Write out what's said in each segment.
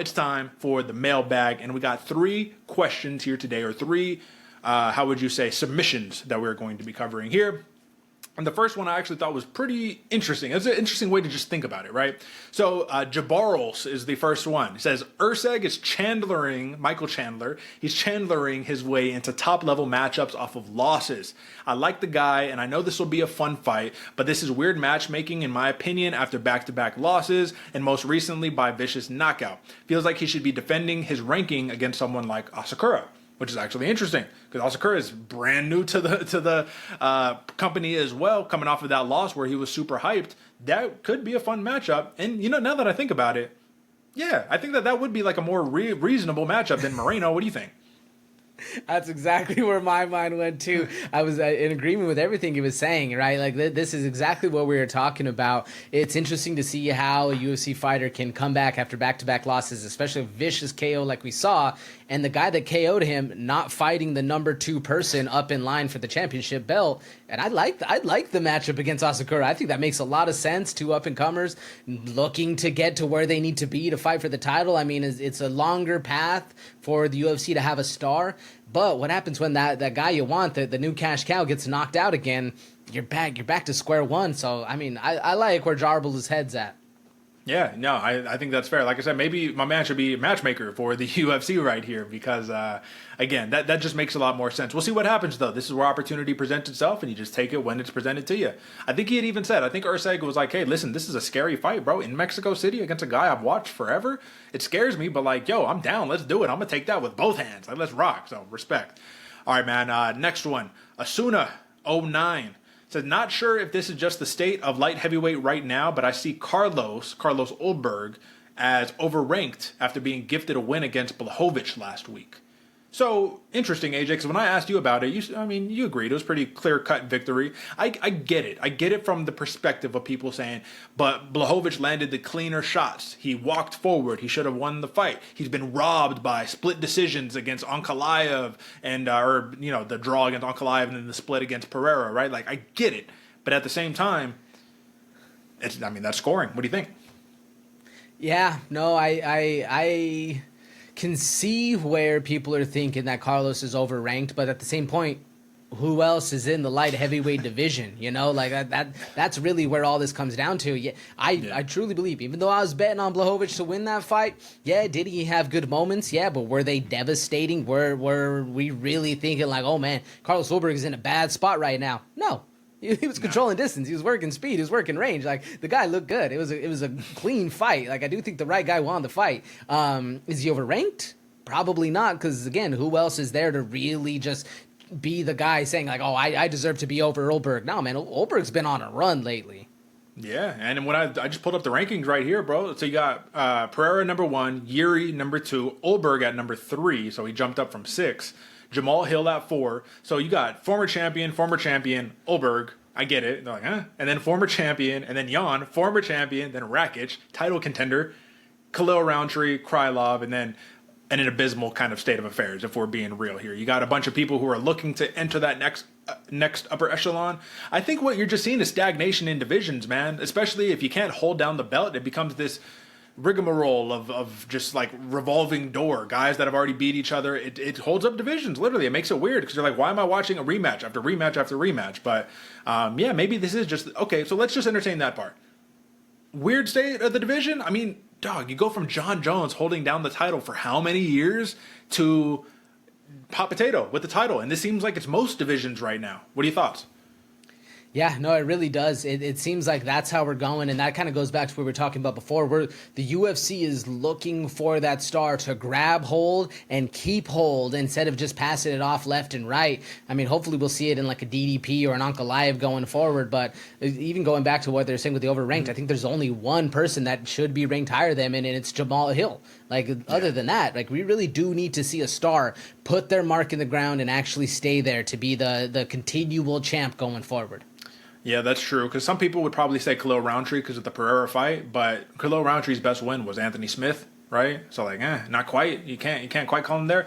It's time for the mailbag, and we got 3 questions here today, or 3, how would you say, submissions that we're going to be covering here. And the first one I actually thought was pretty interesting. It's an interesting way to just think about it, right? So Jabarls is the first one. It says, Urseg is Michael Chandler. He's Chandlering his way into top-level matchups off of losses. I like the guy, and I know this will be a fun fight, but this is weird matchmaking, in my opinion, after back-to-back losses, and most recently by vicious knockout. Feels like he should be defending his ranking against someone like Asakura, which is actually interesting because Asakura is brand new to the company as well, coming off of that loss where he was super hyped. That could be a fun matchup. And, now that I think about it, yeah, I think that would be like a more reasonable matchup than Moreno. What do you think? That's exactly where my mind went too. I was in agreement with everything he was saying, right? Like this is exactly what we were talking about. It's interesting to see how a UFC fighter can come back after back-to-back losses, especially a vicious KO like we saw, and the guy that KO'd him not fighting the number 2 person up in line for the championship belt. And I'd like the matchup against Asakura. I think that makes a lot of sense. 2 up-and-comers looking to get to where they need to be to fight for the title. I mean, it's a longer path for the UFC to have a star. But what happens when that guy you want, the new cash cow, gets knocked out again? You're back to square one. So, I mean, I like where Jarbel's head's at. Yeah, no, I think that's fair. Like I said, maybe my man should be a matchmaker for the UFC right here because, again, that just makes a lot more sense. We'll see what happens, though. This is where opportunity presents itself, and you just take it when it's presented to you. I think he had even said, I think Urseg was like, hey, listen, this is a scary fight, bro. In Mexico City against a guy I've watched forever, it scares me, but like, yo, I'm down. Let's do it. I'm going to take that with both hands. Like, let's rock. So, respect. All right, man. Next one. Asuna09. Says, not sure if this is just the state of light heavyweight right now, but I see Carlos Ulberg as overranked after being gifted a win against Blachowicz last week. So, interesting, AJ, because when I asked you about it, you agreed. It was a pretty clear-cut victory. I get it. I get it from the perspective of people saying, but Blachowicz landed the cleaner shots. He walked forward. He should have won the fight. He's been robbed by split decisions against Ankalaev and, the draw against Ankalaev and then the split against Pereira, right? Like, I get it. But at the same time, that's scoring. What do you think? Yeah, no, I can see where people are thinking that Carlos is overranked, but at the same point, who else is in the light heavyweight division? Like that's really where all this comes down to. Yeah, I truly believe, even though I was betting on Blachowicz to win that fight, yeah, did he have good moments? Yeah, but were they devastating? Were we really thinking like, oh man, Carlos Ulberg is in a bad spot right now? No. He was controlling distance. He was working speed. He was working range. Like, the guy looked good. It was a clean fight. Like, I do think the right guy won the fight. Is he overranked? Probably not, because, again, who else is there to really just be the guy saying, like, oh, I deserve to be over Ulberg? No, man, Ulberg's been on a run lately. Yeah, and when I just pulled up the rankings right here, bro. So you got Pereira number 1, Yuri number 2, Ulberg at number 3, so he jumped up from 6. Jamal Hill at 4. So you got former champion, Ulberg. I get it. They're like, huh? And then former champion, and then Jan, former champion, then Rakic, title contender, Khalil Roundtree, Krylov, and then an abysmal kind of state of affairs, if we're being real here. You got a bunch of people who are looking to enter that next upper echelon. I think what you're just seeing is stagnation in divisions, man. Especially if you can't hold down the belt, it becomes this rigmarole of just like revolving door, guys that have already beat each other. It holds up divisions, literally. It makes it weird because you're like, why am I watching a rematch after rematch after rematch? But yeah, maybe this is just okay. So let's just entertain that part. Weird state of the division. I mean, dog, you go from John Jones holding down the title for how many years to Hot Potato with the title, and this seems like it's most divisions right now. What are your thoughts? Yeah, no, it really does. It seems like that's how we're going, and that kind of goes back to what we were talking about before, where the UFC is looking for that star to grab hold and keep hold instead of just passing it off left and right. I mean, hopefully we'll see it in like a DDP or an Ankalaev going forward, but even going back to what they're saying with the overranked, I think there's only one person that should be ranked higher than him, and it's Jamal Hill. Like, other than that, like, we really do need to see a star put their mark in the ground and actually stay there to be the continual champ going forward. Yeah, that's true. Because some people would probably say Khalil Roundtree because of the Pereira fight, but Khalil Roundtree's best win was Anthony Smith, right? So like, not quite. You can't quite call him there.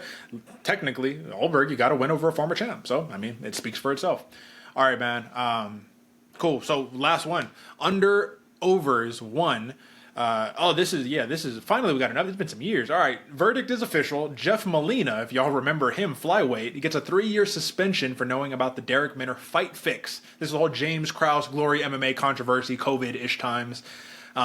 Technically, Ulberg, you got to win over a former champ. So I mean, it speaks for itself. All right, man. Cool. So last one, under overs 1. This is finally we got enough. It's been some years. All right, verdict is official. Jeff Molina, if y'all remember him, flyweight, he gets a 3-year suspension for knowing about the Derek Minner fight fix. This is the whole James Krause Glory MMA controversy, COVID-ish times.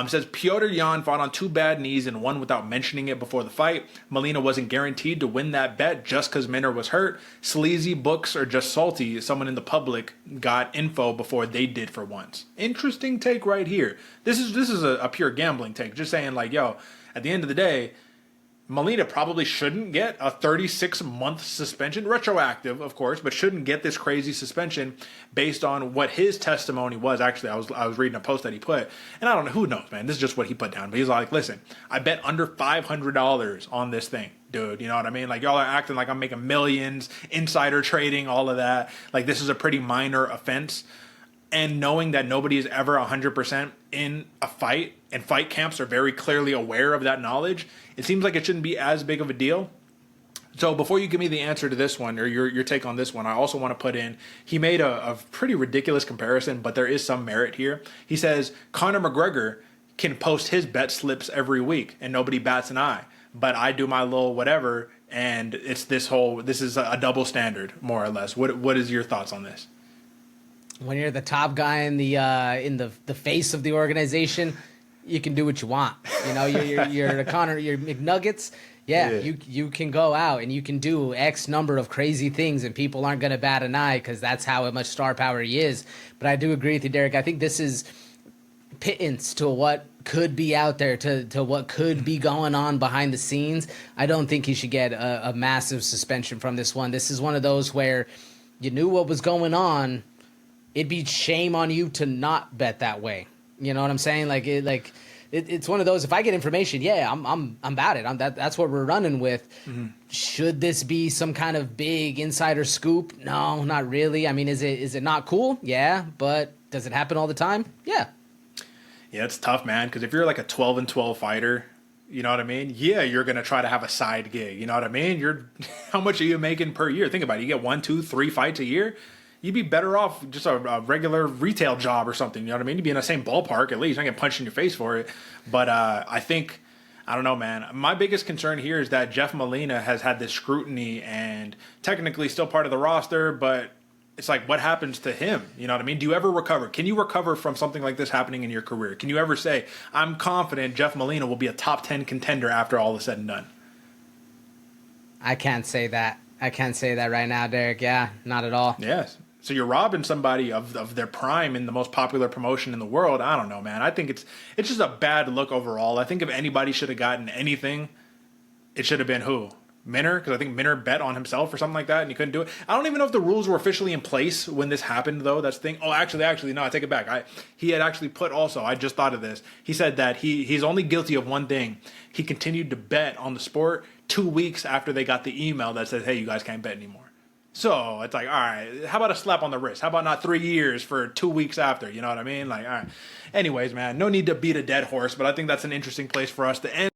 Says Piotr Jan fought on 2 bad knees and won without mentioning it before the fight. Molina wasn't guaranteed to win that bet just because Minner was hurt. Sleazy books are just salty. Someone in the public got info before they did for once. Interesting take right here. This is a pure gambling take. Just saying like, yo, at the end of the day, Molina probably shouldn't get a 36-month suspension, retroactive, of course, but shouldn't get this crazy suspension based on what his testimony was. Actually, I was reading a post that he put, and I don't know, who knows, man. This is just what he put down. But he's like, listen, I bet under $500 on this thing, dude. You know what I mean? Like, y'all are acting like I'm making millions, insider trading, all of that. Like, this is a pretty minor offense. And knowing that nobody is ever 100% in a fight, and fight camps are very clearly aware of that knowledge, it seems like it shouldn't be as big of a deal. So before you give me the answer to this one, or your take on this one, I also want to put in, he made a pretty ridiculous comparison, but there is some merit here. He says, Conor McGregor can post his bet slips every week, and nobody bats an eye. But I do my little whatever, and it's this is a double standard, more or less. What is your thoughts on this? When you're the top guy in the face of the organization, you can do what you want. You know, you're the Connor, you're McNuggets. Yeah, you can go out and you can do X number of crazy things, and people aren't going to bat an eye because that's how much star power he is. But I do agree with you, Derek. I think this is pittance to what could be out there, to what could be going on behind the scenes. I don't think he should get a massive suspension from this one. This is one of those where you knew what was going on. It'd be shame on you to not bet that way. You know what I'm saying? It's one of those. If I get information, I'm about it. That's what we're running with. Mm-hmm. Should this be some kind of big insider scoop? No, not really. I mean, is it not cool? Yeah, but does it happen all the time? Yeah. Yeah, it's tough, man. Because if you're like a 12-12 fighter, you know what I mean? Yeah, you're gonna try to have a side gig. You know what I mean? How much are you making per year? Think about it. You get 1, 2, 3 fights a year. You'd be better off just a regular retail job or something. You know what I mean? You'd be in the same ballpark at least. I get punched in your face for it. But I don't know, man. My biggest concern here is that Jeff Molina has had this scrutiny and technically still part of the roster, but it's like, what happens to him? You know what I mean? Do you ever recover? Can you recover from something like this happening in your career? Can you ever say, I'm confident Jeff Molina will be a top 10 contender after all is said and done? I can't say that. I can't say that right now, Derek. Yeah, not at all. Yes. So you're robbing somebody of their prime in the most popular promotion in the world. I don't know, man. I think it's just a bad look overall. I think if anybody should have gotten anything, it should have been who? Minner, because I think Minner bet on himself or something like that, and he couldn't do it. I don't even know if the rules were officially in place when this happened, though. That's the thing. Oh, actually, no, I take it back. He had actually put also, I just thought of this. He said that he's only guilty of one thing. He continued to bet on the sport 2 weeks after they got the email that says, hey, you guys can't bet anymore. So it's like, all right, how about a slap on the wrist? How about not 3 years for 2 weeks after? You know what I mean? Like, all right. Anyways, man, no need to beat a dead horse, but I think that's an interesting place for us to end.